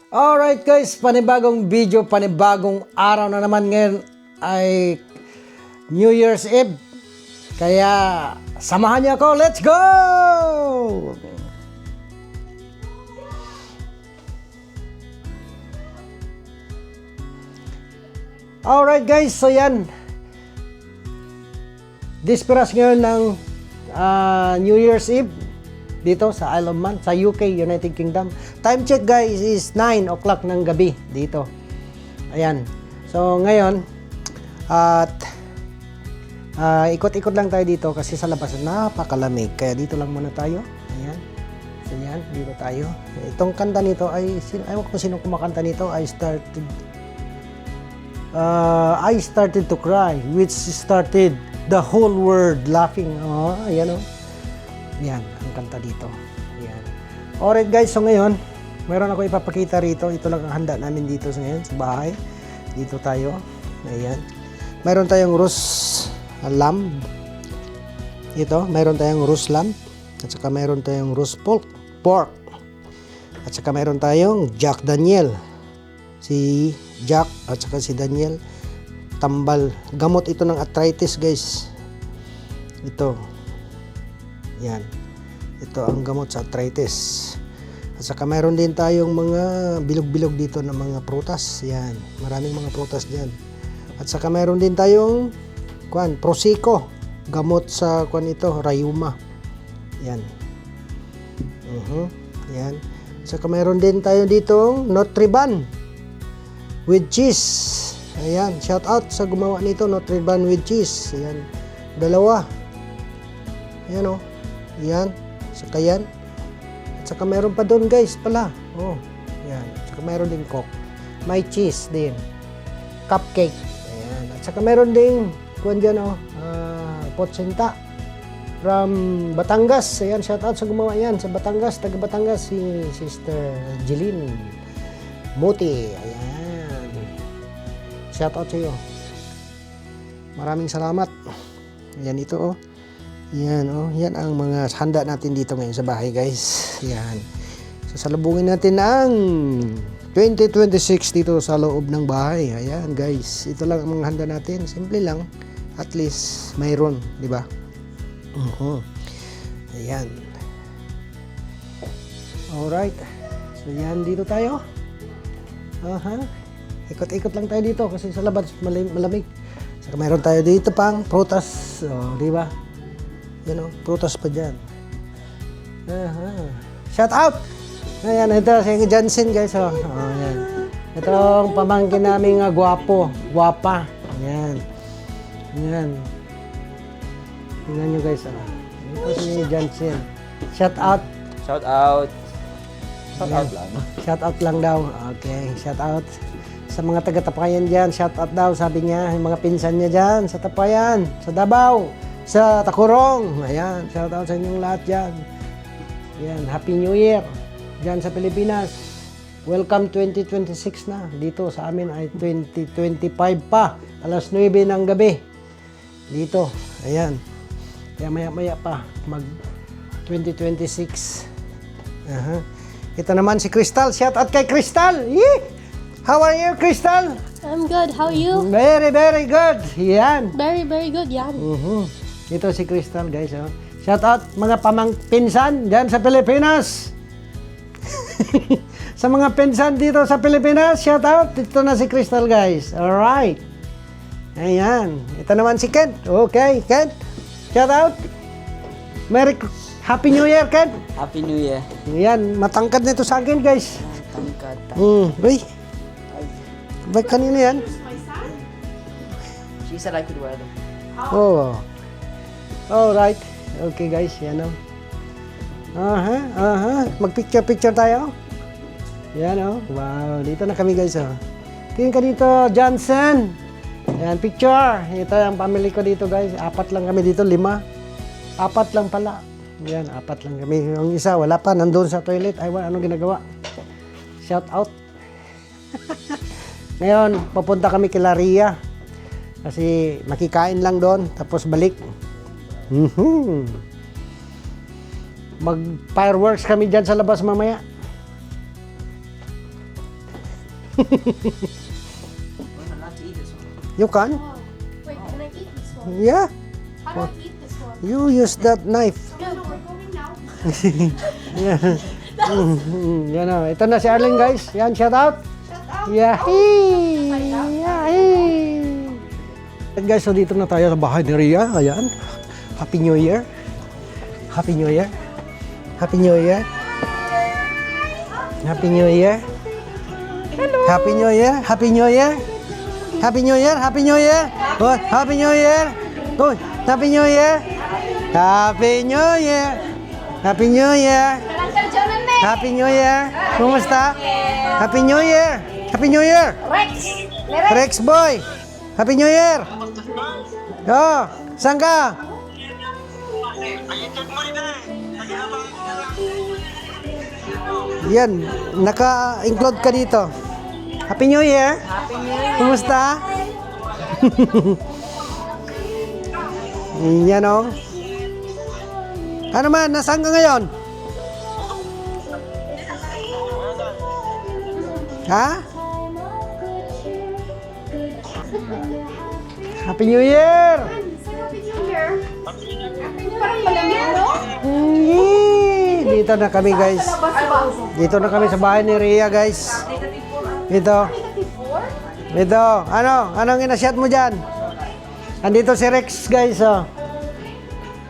Alright guys, panibagong video, panibagong araw na naman. Ngayon ay New Year's Eve. Kaya samahan niyo ako, let's go! Alright guys, so yan. Disperas ngayon ng New Year's Eve dito sa Isle of Man, sa UK, United Kingdom. Time check guys is 9 o'clock ng gabi dito. Ayan. So ngayon, at ikot-ikot lang tayo dito kasi sa labas napakalamig. Kaya dito lang muna tayo. Ayan. So yan, dito tayo. Itong kanta nito ay, ayaw ko sino kumakanta nito, I started to cry, which started the whole world laughing. Oh, ayan oh. Yan, ang kanta dito. Yan. Alright guys, so ngayon, meron ako ipapakita rito. Ito lang ang handa namin dito ngayon sa bahay. Dito tayo. Ayan. Meron tayong roast lamb. Ito, meron tayong roast lamb. At saka meron tayong roast pork. At saka meron tayong Jack Daniel. Si Jack at saka si Daniel. Tambal. Gamot ito ng arthritis guys. Ito. Yan. Ito ang gamot sa arthritis. At saka mayroon din tayong mga bilog-bilog dito na mga prutas. Yan. Maraming mga prutas diyan. At saka mayroon din tayong Prosecco. Gamot sa ito, rayuma. Yan. Yan. At saka mayroon din tayo ditong Nutriban with cheese. Ayan. Shout out sa gumawa nito, Nutriban with cheese. Ayan. Dalawa. Ayan o. Yan, saka yan. At saka meron pa doon guys pala. Oh, yan. At saka meron din coke. May cheese din. Cupcake. Ayan. At saka meron din, dyan oh, potsinta. From Batangas. Ayan, shout out sa gumawa yan. Sa Batangas, taga Batangas, si Sister Jeline Muti. Ayan. Shout out sa iyo. Maraming salamat. Ayan ito oh. Yan, oh, yan ang mga handa natin dito ngayon sa bahay, guys. Yan. Sasalubungin natin ang 2026 dito sa loob ng bahay. Ayan, guys. Ito lang ang mga handa natin. Simple lang. At least mayroon, di ba? Ayan. Alright. So, yan, dito tayo. Ikot-ikot lang tayo dito kasi sa labas malamig. Saka mayroon tayo dito pang prutas. Oh, di ba? Yan o, prutas pa dyan. Shout out! Ayan, ito si Jansen guys. Oh. Ayan. Ito ang pamangkin namin gwapo. Gwapa. Ayan. Ayan. Tingnan nyo guys. Oh. Ito si Jansen. Shout out. Shout out. Shout out lang. Shout out lang daw. Okay, shout out. Sa mga taga-Tapayan dyan, shout out daw. Sabi niya, yung mga pinsan niya dyan, sa Tapayan, sa Davao, sa Takurong. Ayan, shout out sa inyong lahat dyan. Ayan, Happy New Year dyan sa Pilipinas. Welcome 2026 na. Dito sa amin ay 2025 pa. Alas 9 ng gabi. Dito, ayan. Kaya maya-maya pa mag 2026. Ito naman si Crystal. Shout out kay Crystal. Yee! How are you, Crystal? I'm good. How are you? Very, very good. Yan. Very, very good. Yan. Ito si Crystal, guys. Oh. Shout out mga pinsan dyan sa Pilipinas. Sa mga pinsan dito sa Pilipinas, shout out. Ito na si Crystal, guys. Alright. Ayan. Ito naman si Kent. Okay, Kent. Shout out. Happy New Year, Kent. Happy New Year. Ayan. Matangkad nito sa akin, guys. Tangkad. Uy. Ba't kanina yan? She said I could wear them. Oh. Alright. Okay guys, yan o. Mag-picture tayo. Yan o. Wow, dito na kami guys o. Tingin ka dito, Johnson. Ayan, picture. Ito ang family ko dito guys. 4 lang kami dito, 5. 4 lang pala. Yan, 4 lang kami. Yung isa, wala pa. Nandun sa toilet. Ay, anong ginagawa? Shout out. Ngayon, papunta kami kay Laria. Kasi makikain lang doon, tapos balik. Mag-fireworks kami dyan sa labas mamaya. You can? Wait, can I eat this one? Yeah. How do I eat this one? You use that knife. No, we're going now. Yeah. Yan o. Ito na si Arlene, guys. Yan, shout out. Shut up. Yahee! Yahee! At guys, so dito na tayo sa bahay ni Rhea. Ayan. Happy New Year. Happy New Year. Happy New Year. Happy New Year. Hello. Happy New Year. Happy New Year. Happy New Year. Happy New Year. Oh, Happy New Year. Oh, Happy New Year. Happy New Year. Happy New Year. Happy New Year. Kumusta? Happy New Year. Happy New Year. Rex boy. Happy New Year. Oh, saan ka? Yan, naka-include ka dito. Happy New Year. Happy New Year. Kumusta? Yan o. Ano man, nasaan ka ngayon? Ha? Happy New Year! Happy New Year. Parang malamig, no? Dito na kami, guys. Dito na kami sa bahay ni Rhea, guys. Ito. Ito. Ano? Anong inasyat mo dyan? Andito si Rex, guys. Oh.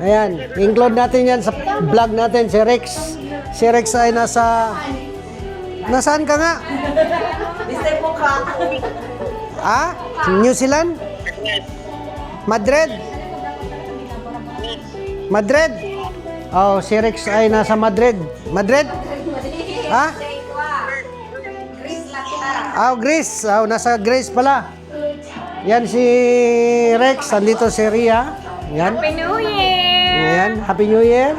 Ayan. Include natin yan sa vlog natin, si Rex. Si Rex ay nasa... Nasaan ka nga? Ah? New Zealand? Madrid? Madrid? Oh, si Rex ay nasa Madrid. Madrid? Ha? Oh, Greece. Oh, nasa Greece pala. Yan si Rex. Andito si Rhea. Yan. Happy New Year. Yan. Happy New Year.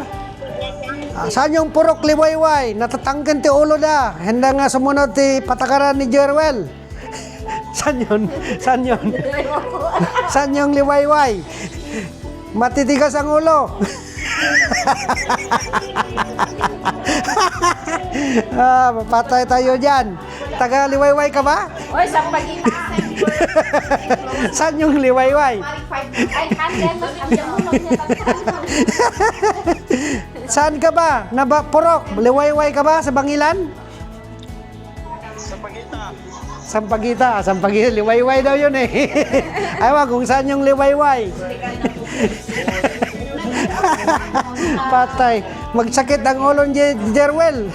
Saan yung purok liwayway? Natatangkan ti ulo na. Handa nga sumunod ti patakaran ni Jerwell. Saan yun? Saan yun? Saan yung liwayway? Matitigas ang ulo. Patay tayo dyan. Taga liwayway ka ba? Oy, sa pagkita. Saan yung liwayway? Ay, handen. Saan ka ba? Purok? Liwayway ka ba sa Bangilan? Sampagita. Sampagita. Liwayway daw yun eh. Ayaw kung saan yung liwayway. Patay. Magsakit ang ulo ni Jerwell.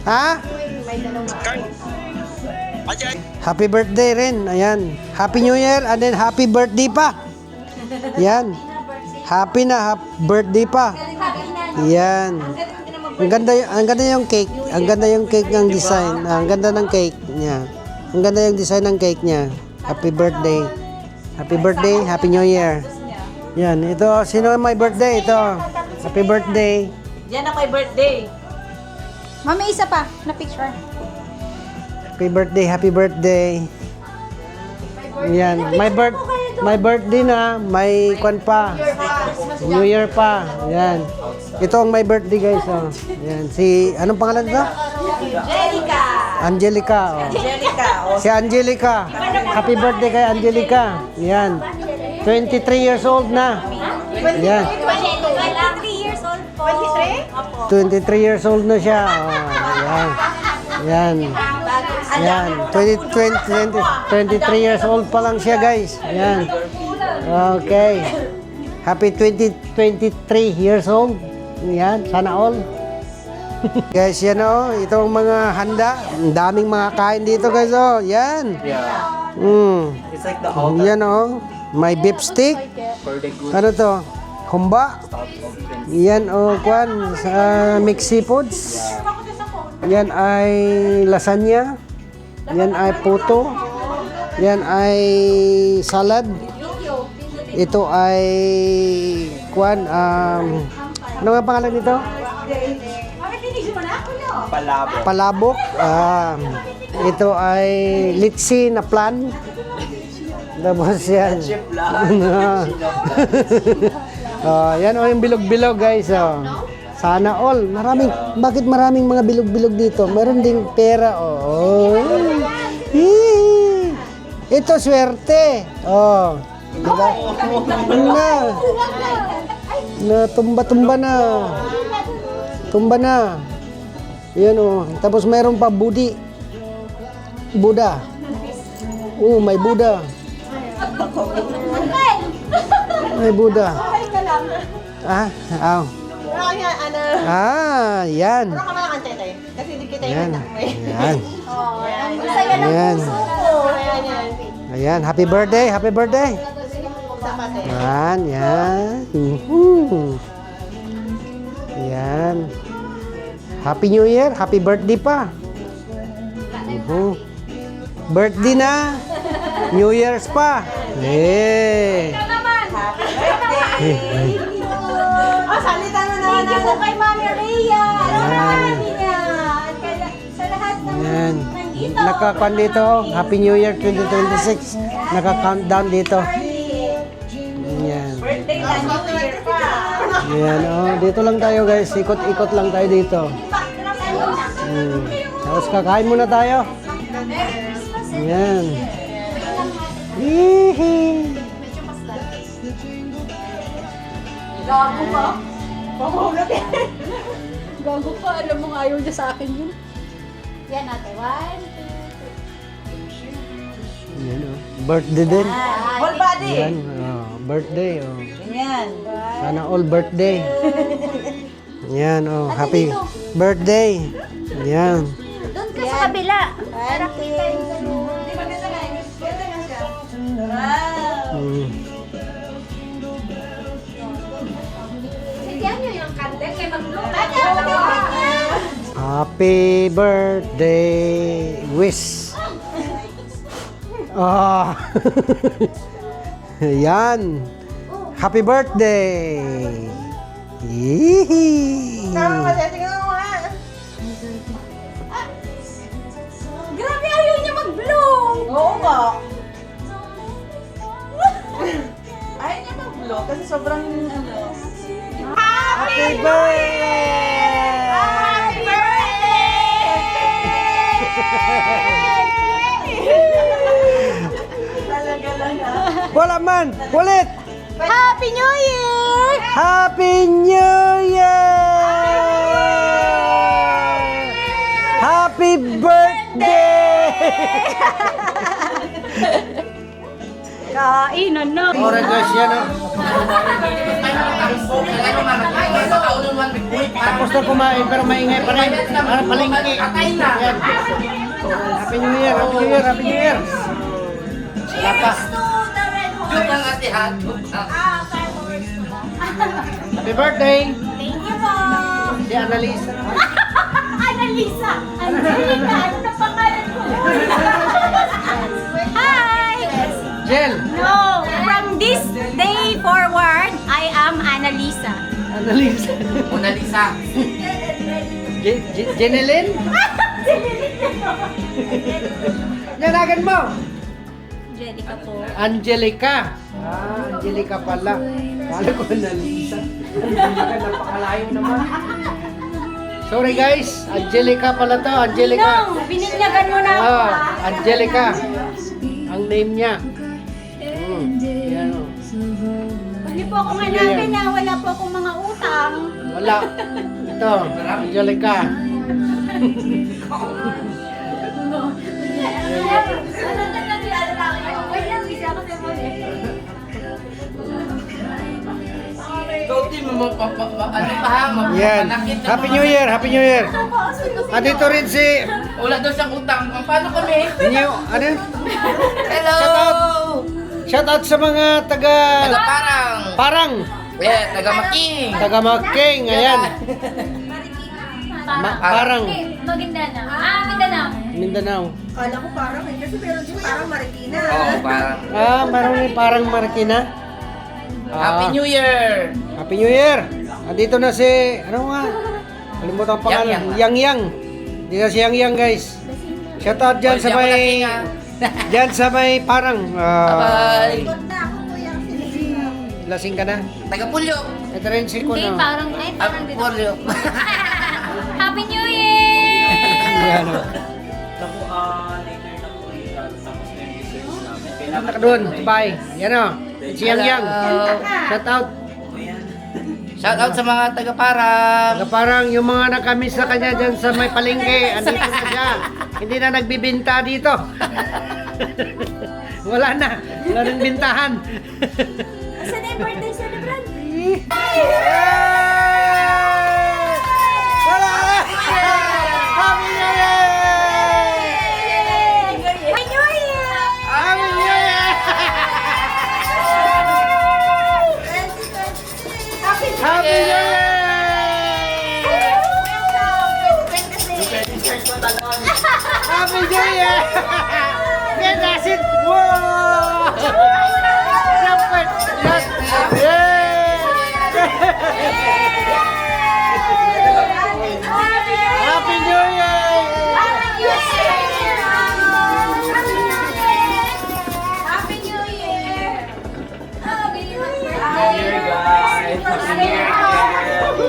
Ha? Happy birthday rin. Ayan. Happy New Year and then happy birthday pa. Yan. Happy na birthday pa. Yan. Ang ganda yung cake. Ang ganda yung cake ng design. Ang ganda ng cake niya. Ang ganda yung design ng cake niya. Happy birthday. Happy birthday, Happy New Year. Yan, ito, sino may birthday? Ito, happy birthday. Yan ang my birthday. Mami, isa pa na picture. Happy birthday, happy birthday. Yan, my birthday na, may kwan pa. New Year pa. Yan. Ito ang my birthday, guys. Oh. Yan, si, anong pangalan ito? Angelica. Angelica. Oh. Angelica. Oh. Si Angelica. Happy birthday kay Angelica. Yan. 23 years old na. Yan. 23 years old po. 23? 23 years old na siya. Oh, yan. Yan. Yan. 23 years old pa lang siya, guys. Yan. Okay. Happy 23 years old. Yan. Sana all. Guys, yan o. Ito ang mga handa. Ang daming mga kain dito, guys. Oh, yan. Yeah. It's like the Yan o. May beef stick. for the good Ano to? Humba. stuff of friends. Yan o, kwan. Mixed seafoods. Yan ay lasagna. Yan ay puto. Yan ay salad. Ito ay kwan. Ano nga pangalan nito? Palabo. Palabok. Ito ay litsi na plan. Tapos yan. Chip lang. Yan o yung bilog-bilog, guys. Oh. Sana all. Bakit maraming mga bilog-bilog dito? Meron ding pera. Oh. Hee. Ito swerte. Oh. Diba? Tumba-tumba na. Tumba na. Yan oh. Tapos meron pa Buddha. Oh, may Buddha. May Buddha. Ah, aw. Ah, yan. Kasi hindi kita Yan. yung Yan. Masaya ng Ayan. puso ko. Ayan, happy birthday, happy birthday. Yan, yan. Yan. Happy New Year, happy birthday pa. Birthday na. New Year's pa. Eh. Oh, salita na naman. Thank you po kay Mami Rhea. Sa lahat niya. At sa lahat ng Yan. nandito. Naka-count dito. Happy New Year 2026. Naka-countdown dito. Yan. Birthday na, New Year pa. Yan. Oh, dito lang tayo guys. Ikot-ikot lang tayo dito. Tapos kakain muna tayo. Yan. Hihi. Gago ka. Pahulog yan. Gago ka. Alam mo nga ayaw niya sa akin yun. Yan natin. 1, 2, Yan oh. Birthday din. Whole body. Yan. Oh, birthday. Oh. Yan. Sana all birthday. Yan oh. Happy birthday. Yan. Doon ka sa kabila. Para kita yung ganun. Di ba ganda nga? Ganda nga siya. Mm. Bigyan niyo yung kante kay mag-blow. Happy birthday, wish. Ah. Yan. Happy birthday. Yee. Tama ba? Tingnan mo nga. Grabe ayaw niya mag-blow. Oo nga. Ayaw niya mag-blow kasi sobrang ano. Happy birthday. Happy Talaga lang ah. Wala man. Ulit. Happy New Year! Happy New Year. Happy birthday. Kainan na. Ora guys, yan oh. Tapos na kumain pero maingay pa rin. Para palengke. Yan. Happy New Year, Happy New Year, Happy New Year. Wala pa. Happy birthday. Thank you po. Si Annalisa. Annalisa. Angelica. Ano na pangalan ko? Hi! Jel. No, from this day forward, I am Annalisa. Annalisa. Mona Lisa. Jeneline? Nanagan mo. Angelica po. Angelica. Ah, Angelica pala. Kala ko Annalisa. Angelica, napakalayo naman. Sorry guys, Angelica pala to, Angelica. No, bininyagan mo na ako. Ah, Angelica. Ang name niya. Yan o. Hindi po ako hanapin na wala po akong mga utang. Wala. Ito, Angelica. Yan. Happy New Year, Happy New Year. Dito rin si Wala daw siyang utang. Paano kami? New, ano? Hello! Shout out sa mga taga Parang. Parang, Yeah, taga-making. taga Making, ayan. Parang Maguindanao. Mindanao. Mindanao. Kala ko parang kasi meron din parang Marikina. Oo, parang. Ah, meron rin parang Marikina. Happy New Year! Happy New Year. Dito na si ano nga? Kalimutan ang pangalan. Yang Yang. Dito si Yang Yang, guys. Shout out diyan sa may diyan sa may parang Bye-bye! Na ako kuya. lasing ka na. Taga-Pulyo! Ito rin si Hindi, Kuno. parang, ay, parang dito. Polio. Happy New Year! Yan o. Anak doon, bye. Yan o. Si Yang Yang. Shout out. Shout out sa mga taga-Parang. Parang yung mga nakamiss na kanya dyan sa may palengke, andito na siya. Hindi na nagbibinta dito. Wala na. Wala nang bintahan. Saan na yung birthday celebrant? Wala na! Happy New Year! Happy New Year! Happy New Year! Happy New Year! Happy New Year! Get that shit! Wow! Dapat! Yes! Happy New Year! Happy New Year! Happy New Year!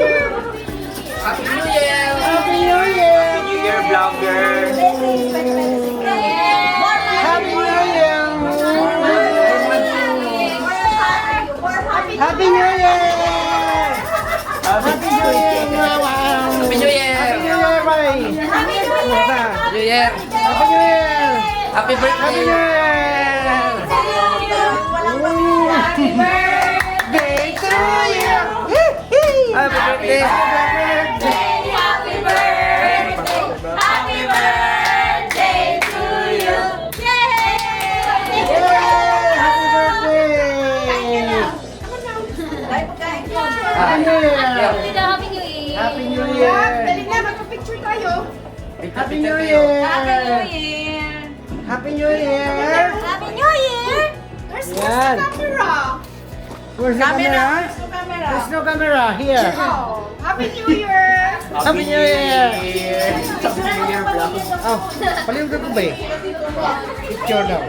Happy New Year! Happy New Year! New Year vlogger. Happy New Year! Happy New Year! Happy New Year! Wow! Happy New Year! Happy New Year, bye! Kumusta? New Year! Happy New Year! Happy Happy birthday! New Year! Happy birthday to you! Happy birthday! Happy birthday! Happy birthday to you! Yay! Happy birthday! Happy New Year! Happy New Year! Happy New Year! Dali na, magpa-picture tayo. Happy New Year! Happy New Year! Happy New Year! Happy New Year! There's Yan. camera. Where's the camera? No camera. There's no camera here. Oh, Happy New Year. Happy New Year! Happy New Year vlog. Oh, paliw ka ko ba eh? Picture daw.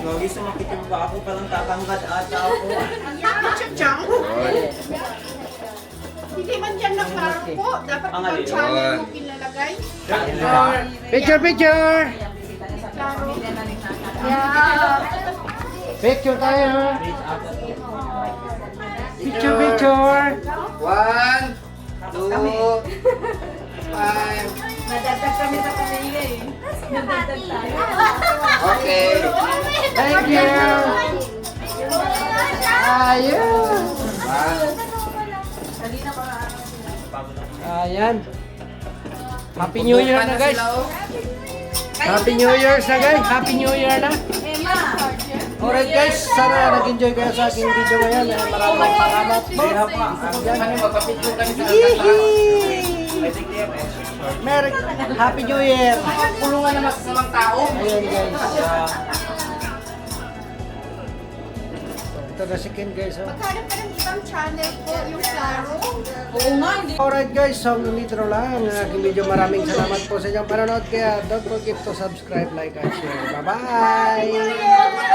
Gogi, sumakit yung ba ako palang tatangkad ata ako. Chachang. Hindi man dyan nakarpo. Dapat Ang ang alin. channel mo pinalagay. Picture, picture! Picture tayo. Picture, picture. 1, 2, 5. Madagdag kami sa kanila eh. Madagdag tayo. Okay. Thank you. Ayun. Ayan. Happy New Year na guys. Happy New Year na guys. Happy New Year na. Alright guys, sana nag-enjoy kayo sa aking video ngayon. Maraming salamat. Kami magpapicture kami sa Merry Happy New Year. kulungan na masasamang tao. Ayun guys. Ito na si Ken guys. Oh. Maghanap ka ng ibang channel po, yung Claro. Alright guys, so nandito na lang ang aking video. Maraming salamat po sa inyong panonood. Kaya don't forget to subscribe, like, and share. Bye-bye!